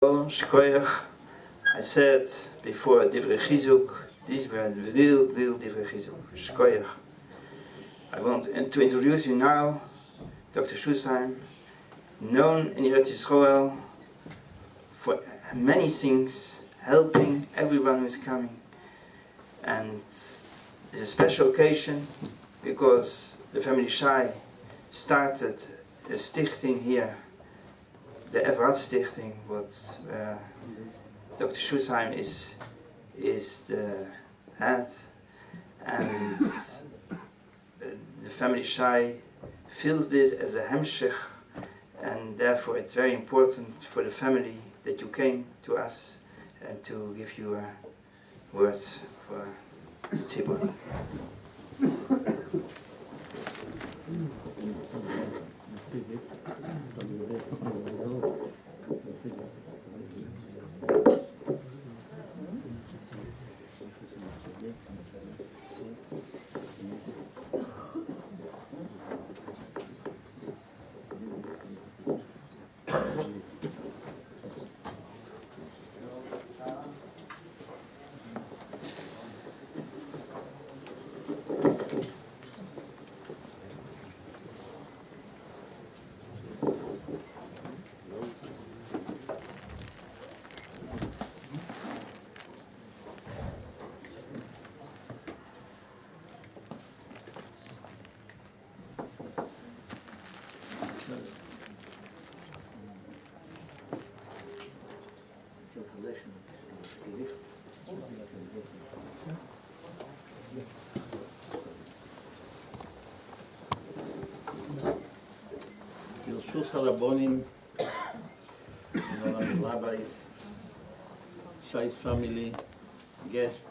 Shkoyach. I said before Divrei Chizuk, these were real Divrei Chizuk. Shkoyach. I want to introduce you now, Dr. Schussheim, known in Eretz Israel for many things, helping everyone who is coming. And it's a special occasion because the family Shai started a Stichting here, the Efrat Stichting, what Dr. Schussheim is the head, and the family Shai feels this as a hemshech, and therefore it's very important for the family that you came to us and to give you a word for Tzibur. Birshus Harabonim, rabbis, Shai's family, guests,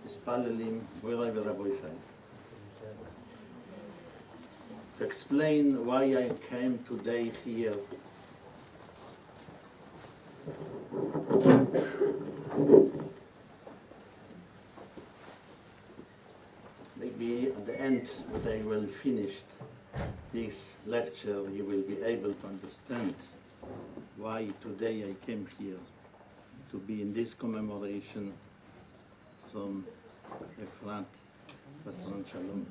Spalelim, wherever Rabbi Sai. To explain why I came today here. Maybe at the end, when I will finish this lecture, you will be able to understand why today I came here to be in this commemoration from Efrat, Pasron Shalom.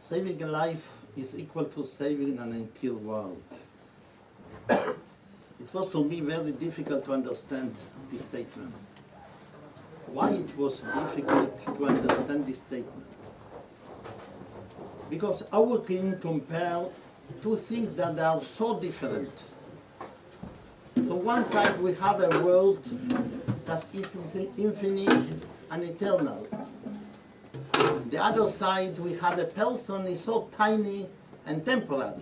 Saving a life is equal to saving an entire world. It was for me very difficult to understand this statement. Why it was difficult to understand this statement? Because our can compare two things that are so different. On one side we have a world that is infinite and eternal. The other side, we have a person is so tiny and temporary.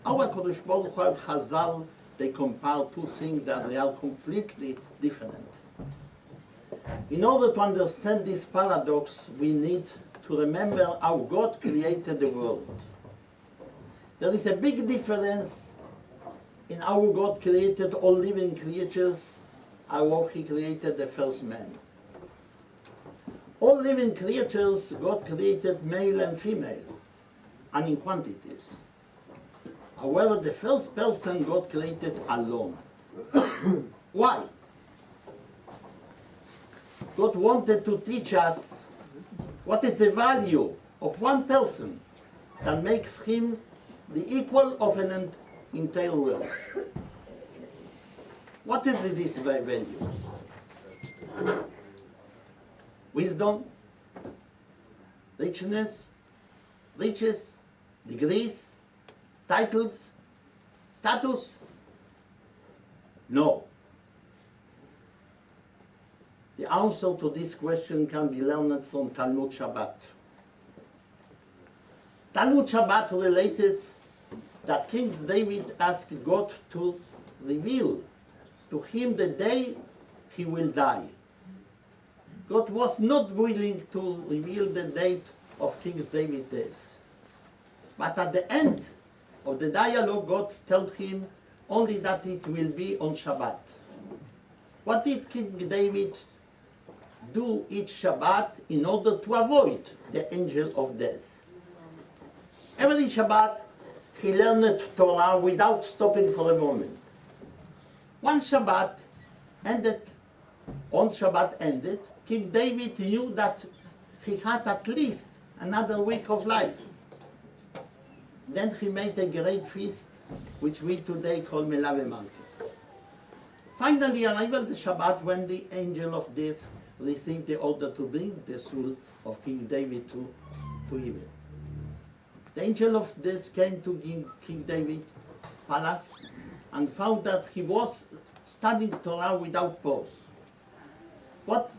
Our Kodesh Baruch Hu Chazal, they compare two things that they are completely different. In order to understand this paradox, we need to remember how God created the world. There is a big difference in how God created all living creatures, how He created the first man. All living creatures, God created male and female, and in quantities. However, the first person God created alone. Why? God wanted to teach us what is the value of one person that makes him the equal of an entire world. What is this value? Wisdom, richness, riches, degrees, titles, status? No. The answer to this question can be learned from Talmud Shabbat. Talmud Shabbat related that King David asked God to reveal to him the day he will die. God was not willing to reveal the date of King David's death. But at the end of the dialogue, God told him only that it will be on Shabbat. What did King David do each Shabbat in order to avoid the angel of death? Every Shabbat he learned Torah without stopping for a moment. One Shabbat ended, King David knew that he had at least another week of life. Then he made a great feast, which we today call Melave Malke. Finally arrived the Shabbat when the angel of death received the order to bring the soul of King David to heaven. The angel of death came to King David's palace and found that he was studying Torah without pause. What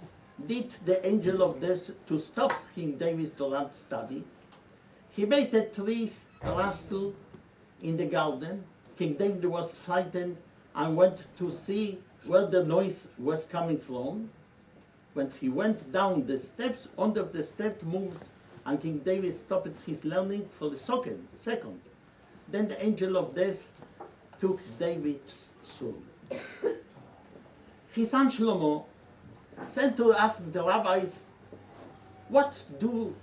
did the angel of death to stop King David's Torah study? He made a tree rustle in the garden. King David was frightened and went to see where the noise was coming from. When he went down the steps, one of the steps moved, and King David stopped his learning for the second. Then the angel of death took David's soul. His son Shlomo sent to ask the rabbis, what do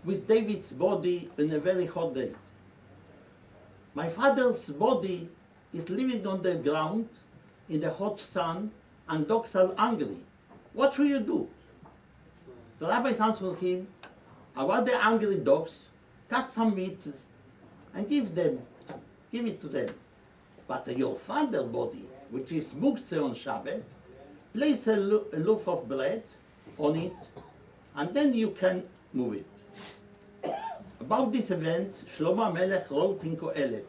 with David's body in a very hot day? My father's body is living on the ground in the hot sun, and dogs are hungry. What should you do? The rabbis answered him, about the hungry dogs, cut some meat and give it to them. But your father's body, which is muktzeh on Shabbat, place a loaf of bread on it, and then you can move it. About this event, Shlomo HaMelech wrote in Kohelet,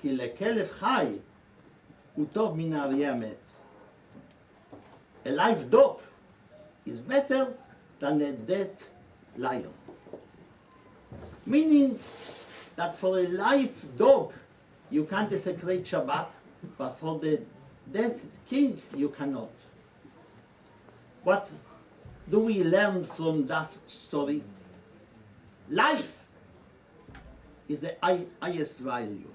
כי לכלב חי הוא טוב מן האריה המת. A live dog is better than a dead lion. Meaning that for a live dog you can desecrate Shabbat, but for the dead king you cannot. What do we learn from that story? Life is the highest value.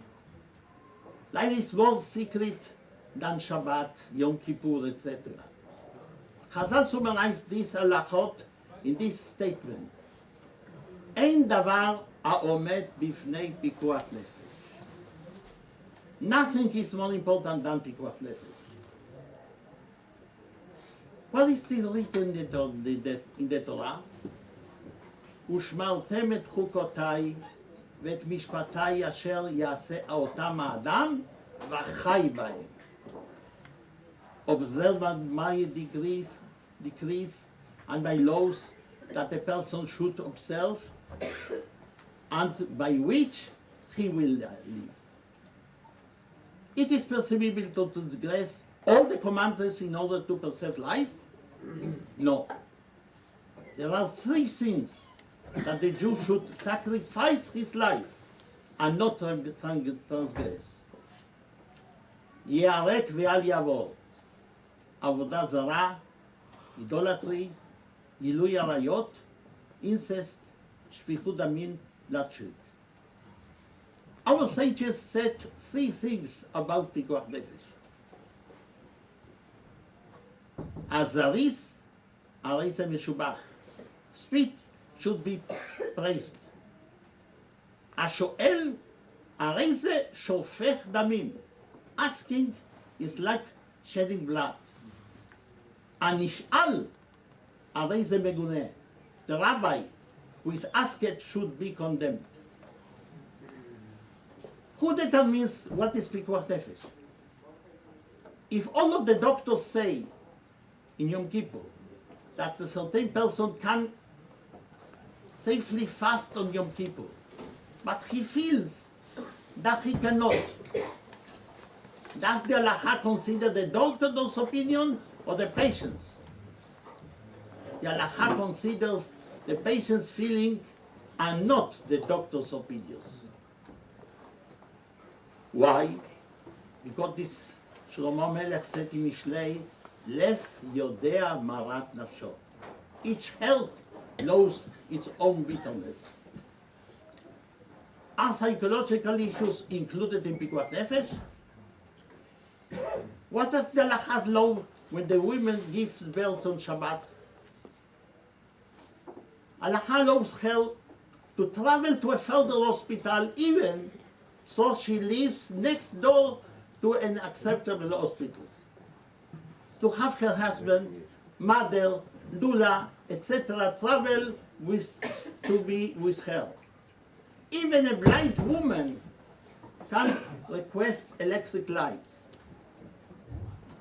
Life is more secret than Shabbat, Yom Kippur, etc. Chazal summarized these halachot in this statement. אין דבר העומד בפני פיקוח נפש. Nothing is more important than פיקוח נפש. What is still written in the Torah? ושמרתם את חוקותיי ואת משפטיי אשר יעשה אותם האדם וחי בהם. Observe my decrees and my laws that a person should observe and by which he will live. It is permissible to transgress all the commandments in order to preserve life? No. There are three sins that the Jew should sacrifice his life and not transgress. ייהרג ואל יעבור. עבודה זרה, idolatry, גילוי עריות, incest, שפיכות דמים, bloodshed. Our sages said three things about פיקוח נפש. הזריז, הרי זה משובח. Speed should be praised. השואל, הרי זה שופך דמים. Asking is like shedding blood. הנשאל, הרי זה מגונה. The rabbi who is asked should be condemned. Who determines what is פיקוח נפש? If all of the doctors say in Yom Kippur that a certain person can safely fast on Yom Kippur, but he feels that he cannot, does the halacha consider the doctor's opinion or the patient's? The halacha considers the patient's feeling and not the doctor's opinions. Why? Because this Shlomo HaMelech said in Mishlei, Lef yodea marat nafsho. Each heart knows its own bitterness. Are psychological issues included in Pikuach Nefesh? What does the Halakha law when the woman gives birth on Shabbat? Halakha allows her to travel to a further hospital even so she lives next door to an acceptable hospital. To have her husband, mother, doula, etc. travel to be with her. Even a blind woman can request electric lights.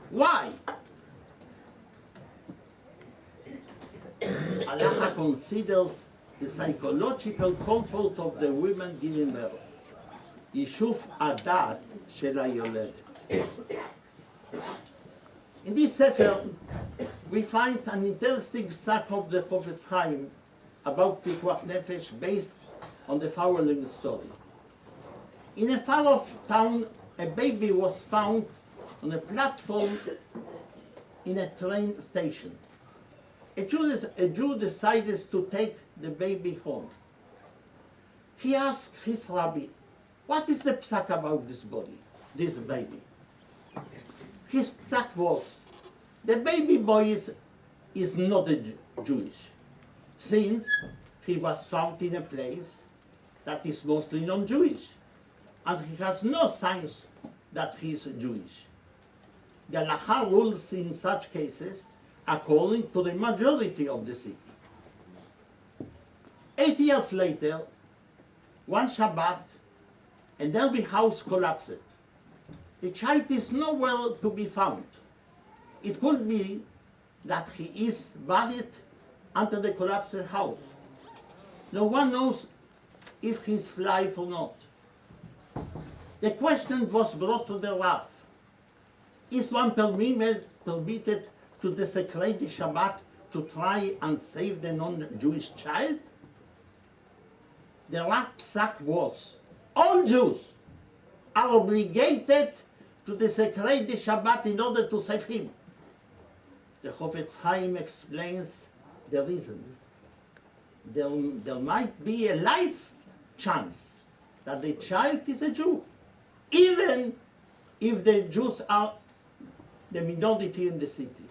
Why? Halakha considers the psychological comfort of the women giving birth. יישוב הדת של היולדת. In this sefer, we find an interesting sack of the Schussheim about Pikuach Nefesh based on the following story. In a far-off town, a baby was found on a platform in a train station. A Jew decided to take the baby home. He asked his rabbi, "What is the psak about this baby?" His psak was, the baby boy is not Jewish, since he was found in a place that is mostly non-Jewish, and he has no signs that he is Jewish. The Halakha rules in such cases according to the majority of the city. 8 years later, one Shabbat, a nearby house collapsed. The child is nowhere to be found. It could be that he is buried under the collapsed house. No one knows if he is alive or not. The question was brought to the Rav. Is one permitted to desecrate the Shabbat to try and save the non-Jewish child? The Rav psak was, all Jews are obligated to desecrate the Shabbat in order to save him. The Schussheim explains the reason. There might be a light chance that the child is a Jew, even if the Jews are the minority in the city.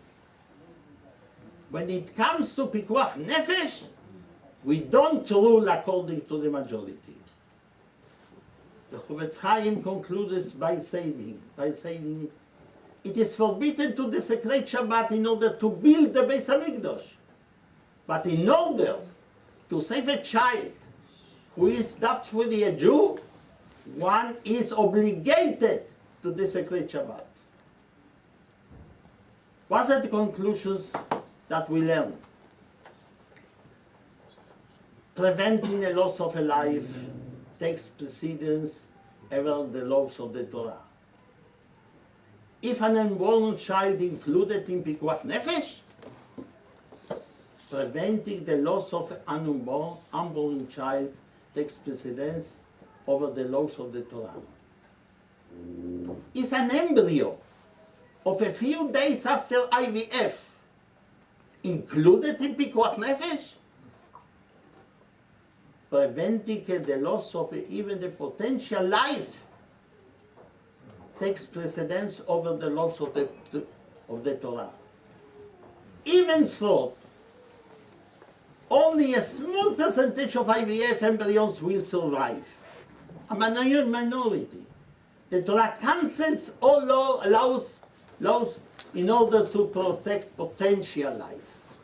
When it comes to Pikuach Nefesh, we don't rule according to the majority. The Schussheim concludes by saying, it is forbidden to desecrate Shabbat in order to build the Beis Hamikdash. But in order to save a child who is doubtfully a Jew, one is obligated to desecrate Shabbat. What are the conclusions that we learn? Preventing a loss of a life takes precedence over the laws of the Torah. If an unborn child included in Pikuach Nefesh, preventing the loss of an unborn child takes precedence over the laws of the Torah. Is an embryo of a few days after IVF included in Pikuach Nefesh? Preventing the loss of even the potential life takes precedence over the laws of the Torah. Even so, only a small percentage of IVF embryos will survive, a minority. The Torah cancels all laws in order to protect potential life.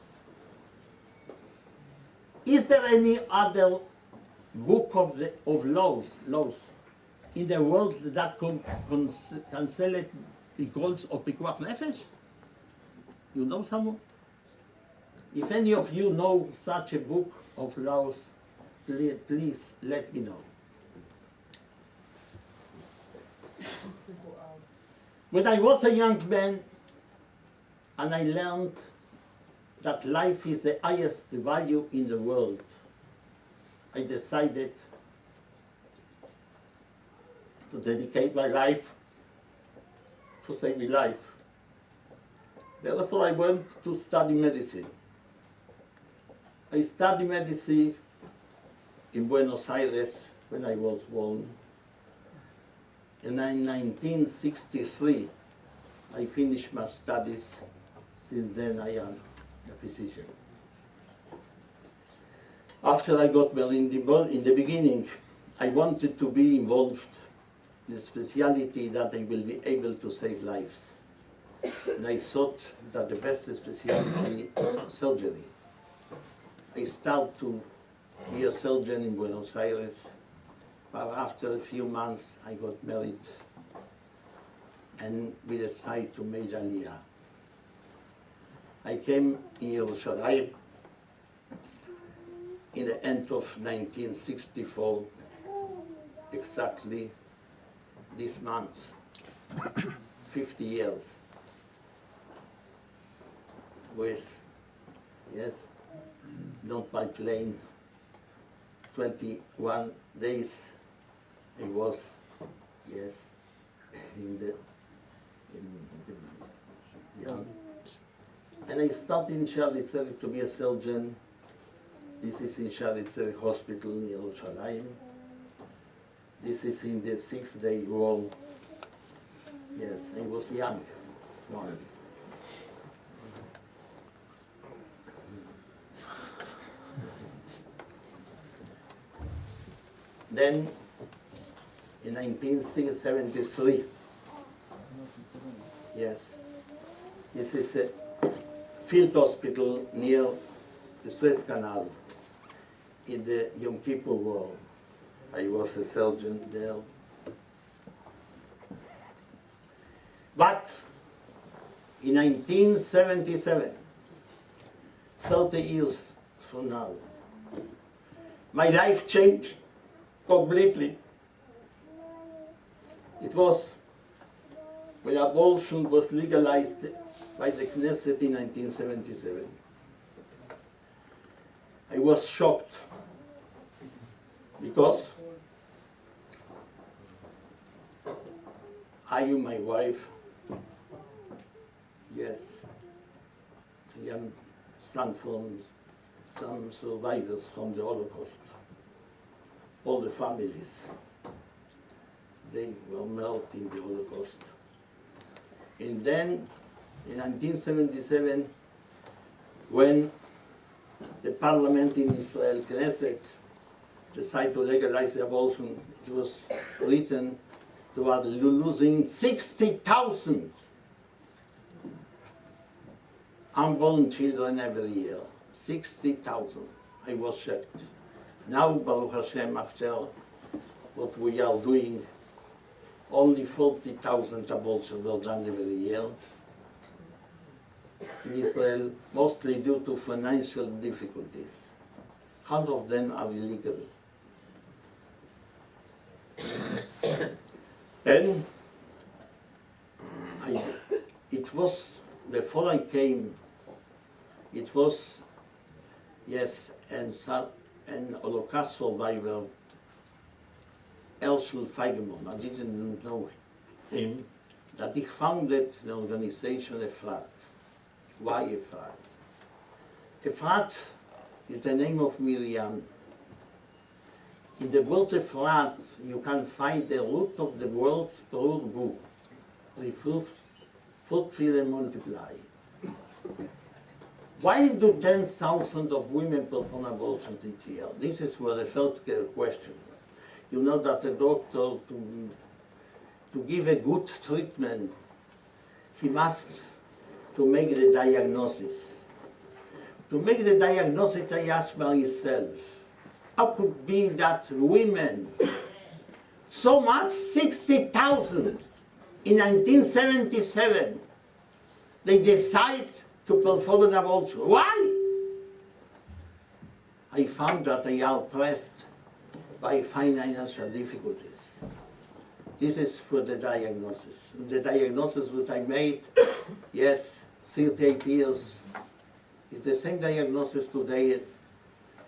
Is there any other book of laws in the world that can cancel it because of Pikuach Nefesh? You know someone? If any of you know such a book of laws, please let me know. When I was a young man and I learned that life is the highest value in the world, I decided to dedicate my life to saving life. Therefore, I went to study medicine. I studied medicine in Buenos Aires when I was born. And in 1963, I finished my studies. Since then, I am a physician. After I got married in the beginning, I wanted to be involved in a specialty that I will be able to save lives. And I thought that the best specialty is surgery. I started to be a surgeon in Buenos Aires, but after a few months I got married and we decided to make Aliyah. I came in Jerusalem in the end of 1964, exactly this month, 50 years. With, yes, not by plane, 21 days I was, yes, in the and I started in Charlottesville to be a surgeon. This is in Charlottesville Hospital in Jerusalem. This is in the 6-day war. Yes, I was young once. Then, in 1973, yes, this is a field hospital near the Suez Canal in the Yom Kippur War. I was a surgeon there. But in 1977, 30 years from now, my life changed completely. It was when abortion was legalized by the Knesset in 1977. I was shocked because I and my wife, yes, I am son from some survivors from the Holocaust. All the families, they were murdered in the Holocaust. And then, in 1977, when the parliament in Israel, Knesset, decided to legalize the abortion, it was written toward losing 60,000 unborn children every year. 60,000. I was shocked. Now, Baruch Hashem, after what we are doing, only 40,000 abortions were done every year in Israel, mostly due to financial difficulties. Half of them are illegal. And it was, before I came, it was, yes, an Holocaust survivor, Herschel Feigemann, I didn't know him, that he founded the organization Efrat. Why Efrat? Efrat is the name of Miriam. In the word Efrat, you can find the root of the words Perurgu, fruitful and multiply. Why do 10,000 of women perform abortion each year? This is where the first question. You know that a doctor, to give a good treatment, he must to make the diagnosis. To make the diagnosis, I ask myself, how could it be that women, so much, 60,000 in 1977, they decide to perform an abortion? Why? I found that they are pressed by financial difficulties. This is for the diagnosis. The diagnosis that I made, yes, 38 years, it's the same diagnosis today,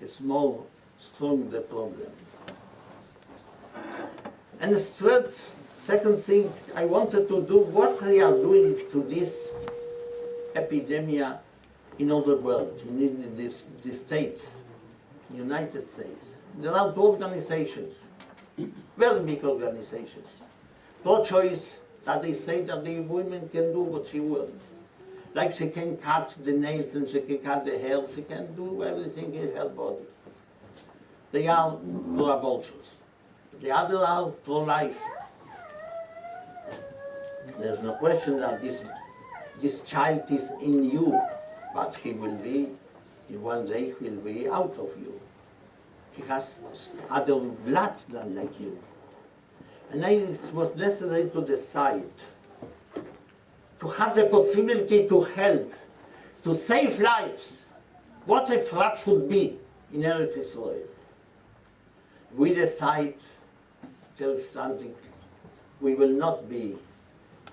a small, strong the problem. And the second thing, I wanted to do what they are doing to this epidemic in other world, in the States. United States, there are two organizations, very big organizations, pro-choice, that they say that the women can do what she wants. Like she can cut the nails and she can cut the hair, she can do everything in her body. They are pro-abortions. The other are pro-life. There's no question that this child is in you, but he will be, in one day, he will be out of you. He has other blood than like you. And then it was necessary to decide, to have the possibility to help, to save lives. What Efrat should be in Eretz Israel. We decide, till standing, we will not be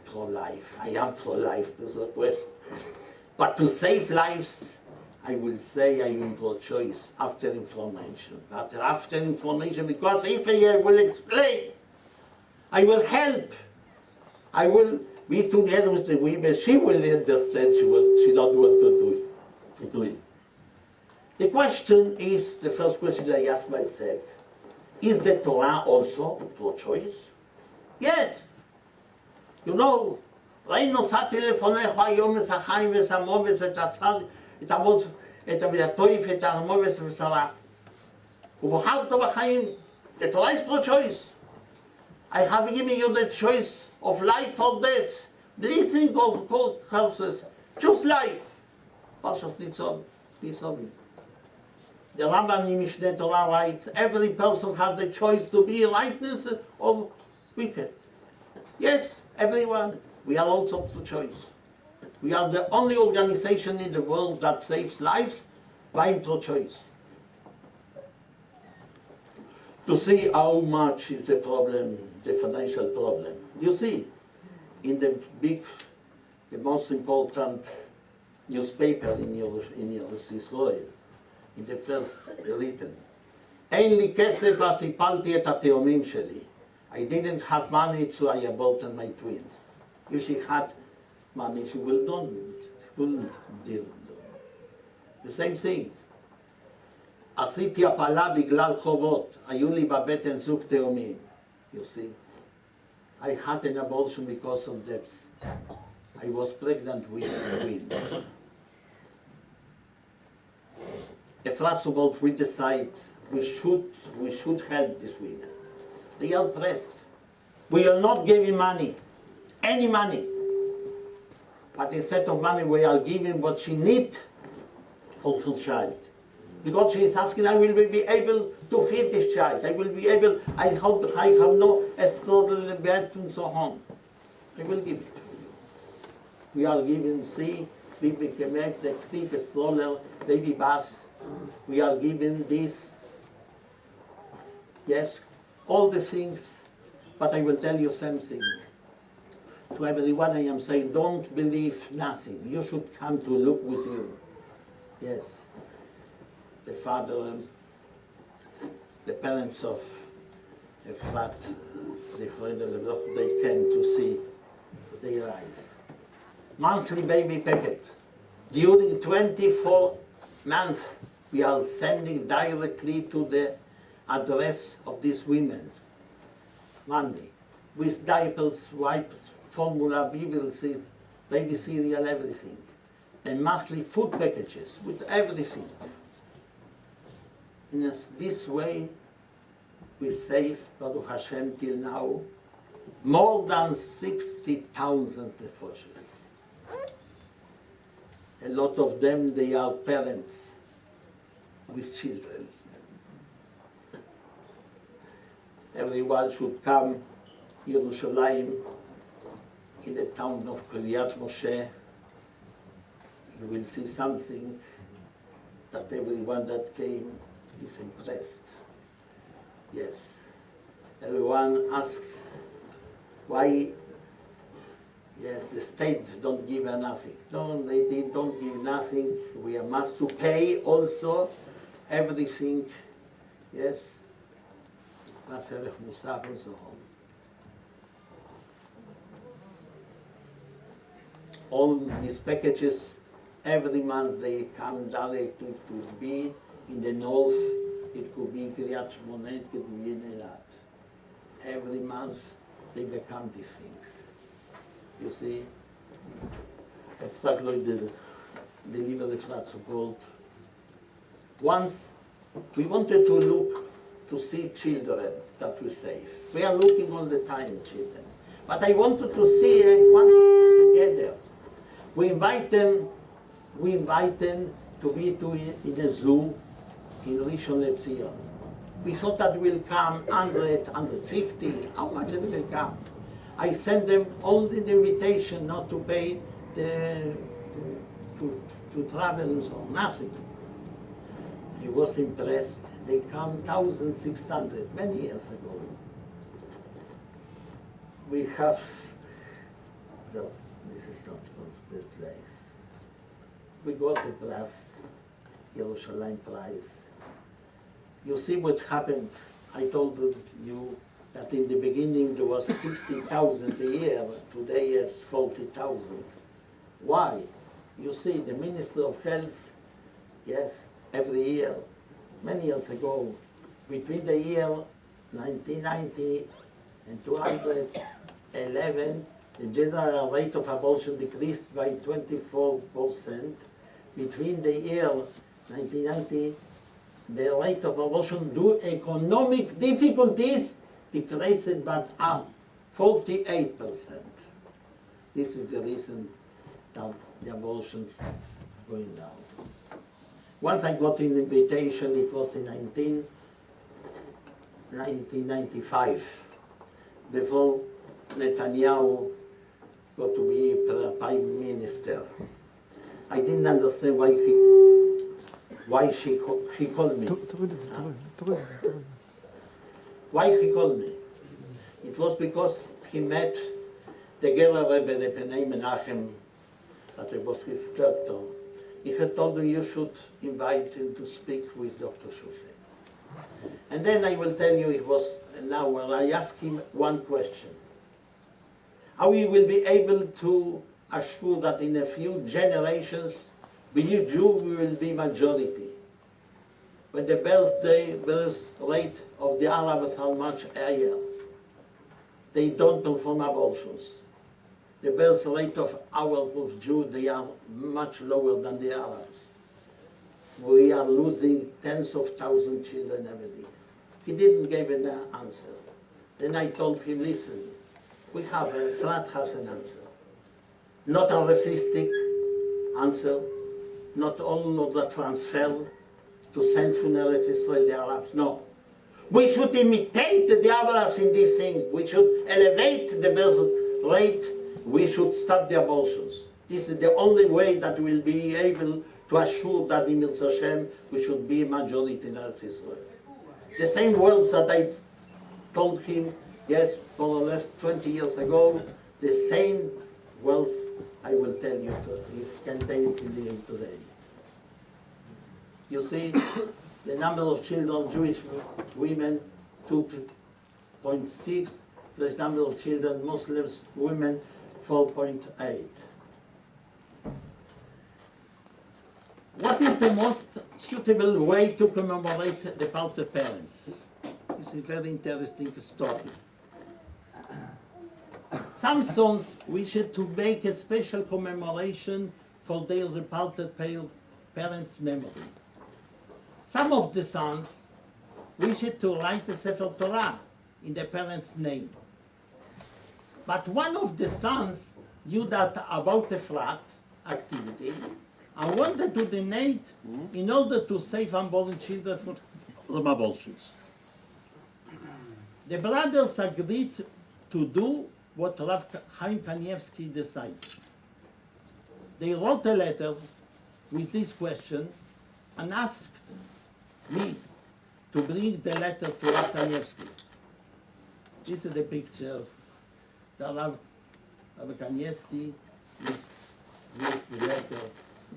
pro-life. I am pro-life, there's no question. But to save lives, I will say I am pro-choice after information. But after information, because if I will explain, I will help. I will be together with the women. She will understand. She don't want to do it. The question is, the first question I ask myself, is the Torah also pro-choice? Yes. You know, ראי נוסעתי לפניך היום את החיים ואת המובס, את הצד, את המובס, את הטויף, את המובס ושרה. ובחרת בחיים, the Torah is pro-choice. I have given you the choice of life or death. Blessing of curses, choose life. Parshas Nitzon. The Rambam in Mishneh Torah writes, every person has the choice to be righteous or wicked. Yes, everyone. We are also pro-choice. We are the only organization in the world that saves lives by pro-choice. To see how much is the problem, the financial problem. You see, in the most important newspaper in Israel, in the first written, אין לי כסף אז הפלתי את התאומים שלי. I didn't have money, so I aborted my twins. If she had money, she wouldn't do. The same thing. עשיתי הפלה בגלל חובות, היו לי בבטן זוג תאומים. You see, I had an abortion because of debts. I was pregnant with twins. Efrat about we decide we should help these women. They are pressed. We are not giving money, any money. But instead of money, we are giving what she needs for her child. Because she is asking, I will be able to feed this child. I will be able, I have no extraordinary bed and so on. I will give it to you. We are giving baby kemek, the clip, stroller, baby bath. We are giving this. Yes, all the things. But I will tell you something. To everyone I am saying, don't believe nothing. You should come to look with you. Yes. The father, the parents of Efrat, they came to see their eyes. Monthly baby packet. During 24 months, we are sending directly to the address of these women. Monday. With diapers, wipes, formula, baby cereal, everything. And monthly food packages with everything. In this way, we save, Baruch Hashem, till now, more than 60,000 nefoshes. A lot of them, they are parents with children. Everyone should come, Yerushalayim, in the town of Kiryat Moshe. You will see something that everyone that came is impressed. Yes. Everyone asks why, yes, the state don't give her nothing. No, they don't give nothing. We must to pay also everything. Yes. And so on. All these packages, every month they come directly to be in the north it could be in Kiryat Shmona, it could be in Eilat. Every month they become these things. You see, Efrat deliver Efrat support. Once we wanted to look to see children that we save. We are looking all the time, children. But I wanted to see one together. We invite them to be in a zoo in Rishon LeZion. We thought that will come 100, 150, how much it will come. I sent them only the invitation not to pay to travel and so on, nothing. I was impressed. They come 1,600, many years ago. We have, no, this is not the place. We got the prize, Yerushalayim prize. You see what happened. I told you that in the beginning there was 60,000 a year. Today is 40,000. Why? You see, the Minister of Health, yes, every year, many years ago, between the year 1990 and 2011, the general rate of abortion decreased by 24%. Between the year 1990, the rate of abortion due to economic difficulties decreased by 48%. This is the reason that the abortions are going down. Once I got an invitation, it was in 1995, before Netanyahu got to be prime minister. I didn't understand why he called me. Why he called me? It was because he met the Gerer Rebbe, the Penei Menachem, that was his doctor. He had told me you should invite him to speak with Dr. Schussheim. And then I will tell you it was an hour. I asked him one question. How we will be able to assure that in a few generations, we Jew will be majority. When the birth rate of the Arabs are much higher, they don't perform abortions. The birth rate of our Jews, they are much lower than the Arabs. We are losing tens of thousands of children every day. He didn't give an answer. Then I told him, listen, we have Efrat has an answer. Not a racistic answer, not a transfer to send from Eretz Israel the Arabs, no. We should imitate the Arabs in this thing. We should elevate the birth rate. We should stop the abortions. This is the only way that we'll be able to assure that in Mirz Hashem we should be a majority in Eretz Israel. The same words that I told him, yes, more or less 20 years ago, the same words I will tell you, you can tell it to him today. You see, the number of children, Jewish women, 2.6, the number of children, Muslims, women, 4.8. What is the most suitable way to commemorate the departed parents? This is a very interesting story. Some sons wish to make a special commemoration for their departed parents' memory. Some of the sons wish to write a Sefer Torah in the parents' name. But one of the sons knew that about the Efrat activity and wanted to donate in order to save unborn children from abortions. The brothers agreed to do what Rav Chaim Kanievsky decided. They wrote a letter with this question and asked me to bring the letter to Rav Kanievsky. This is the picture that Rav Kanievsky with the letter.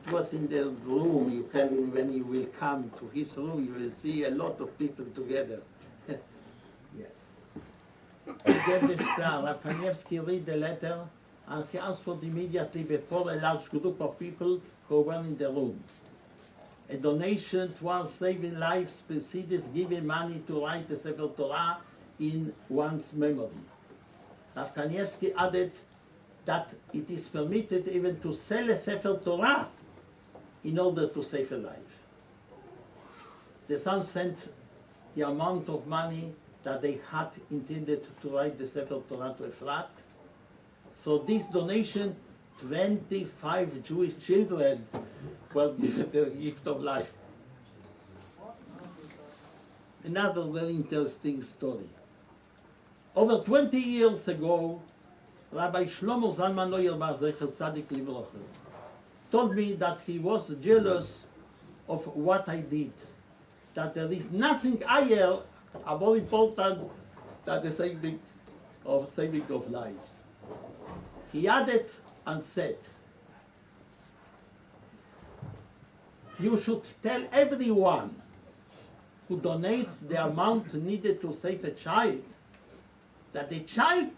It was in the room. You can, when you will come to his room, you will see a lot of people together. Yes. He gave the star. Rav Kanievsky read the letter and he answered immediately before a large group of people who were in the room. a donation towards saving lives precedes giving money to write a Sefer Torah in one's memory. Rav Kanievsky added that it is permitted even to sell a Sefer Torah in order to save a life. The son sent the amount of money that they had intended to write the Sefer Torah to Efrat. So this donation, 25 Jewish children were given the gift of life. Another very interesting story. Over 20 years ago, Rabbi Shlomo Zalman Auerbach, Zecher Tzadik Livrocha, told me that he was jealous of what I did, that there is nothing higher or more important than the saving of lives. He added and said, you should tell everyone who donates the amount needed to save a child that the child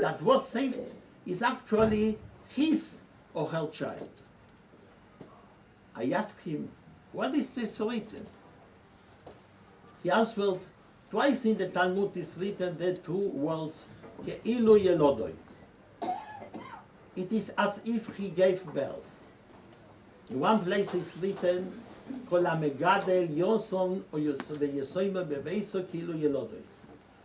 that was saved is actually his or her child. I asked him, what is this written? He answered, twice in the Talmud is written the two words, Ke'ilu Yelodoi. It is as if he gave birth. In one place is written, Kol HaMegadel Yoson Ve'Yesoimer Beveiso Ke'ilu Yelodoi.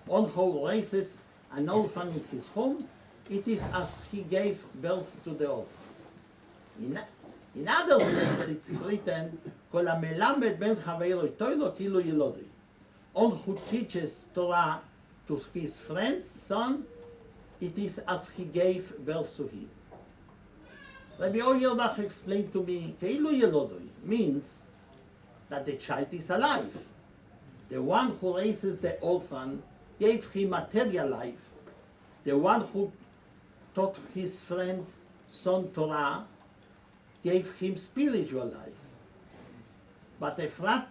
One who raises an orphan in his home, it is as he gave birth to the orphan. In other places it is written, Kol HaMelamed Ben Chaveiro Toilo Ke'ilu Yelodoi. One who teaches Torah to his friend's son, it is as he gave birth to him. Rabbi Auerbach explained to me, Ke'ilu Yelodoi means that the child is alive. The one who raises the orphan gave him material life. The one who taught his friend son Torah gave him spiritual life. But Efrat,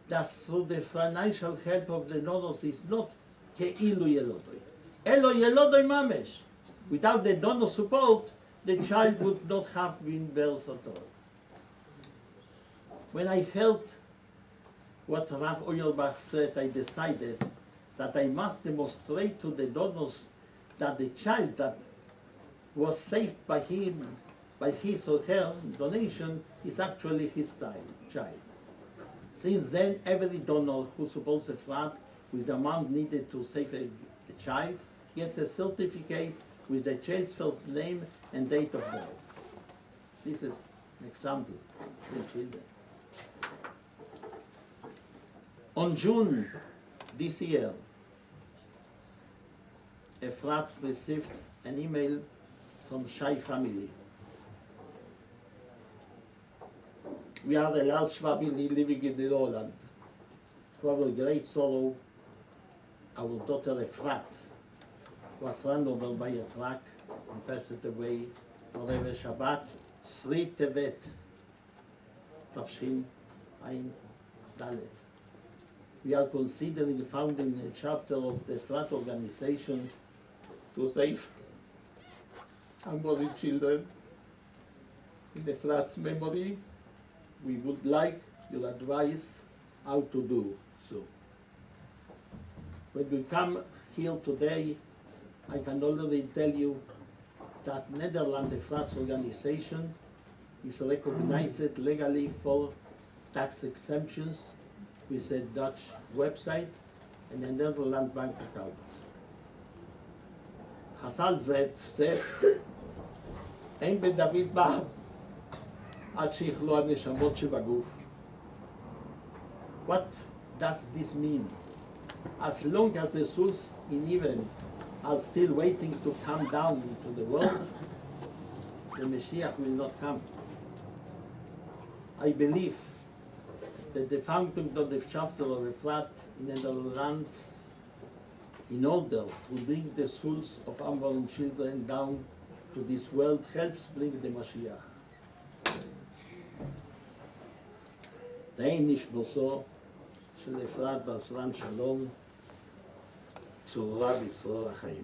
thus through the financial help of the donors, is not Ke'ilu Yelodoi. Elo Yelodoi Mamesh. Without the donor support, the child would not have been birthed at all. When I heard what Rav Auerbach said, I decided that I must demonstrate to the donors that the child that was saved by him, by his or her donation, is actually his child. Since then, every donor who supports Efrat with the amount needed to save a child gets a certificate with the child's first name and date of birth. This is an example for the children. On June this year, Efrat received an email from Shai family. We are a large family living in the lowland. To our great sorrow, our daughter Efrat was run over by a truck and passed away on Erev Shabbat, 3 Tevet, Tafshin Ayin Dalet. We are considering founding a chapter of the Efrat organization to save unborn children. In Efrat's memory, we would like your advice how to do so. When we come here today, I can already tell you that Netherlands Efrat's organization is recognized legally for tax exemptions with a Dutch website and a Netherlands bank account. חז"ל said, אין בדוד בא עד שיכלו הנשמות שבגוף. What does this mean? As long as the souls in heaven are still waiting to come down into the world, the Mashiach will not come. I believe that the founding of the chapter of Efrat in the Netherlands, in order to bring the souls of unborn children down to this world, helps bring the Mashiach. תהי נשמתו של אפרת בר סלם שלום, צרורה בצרור החיים.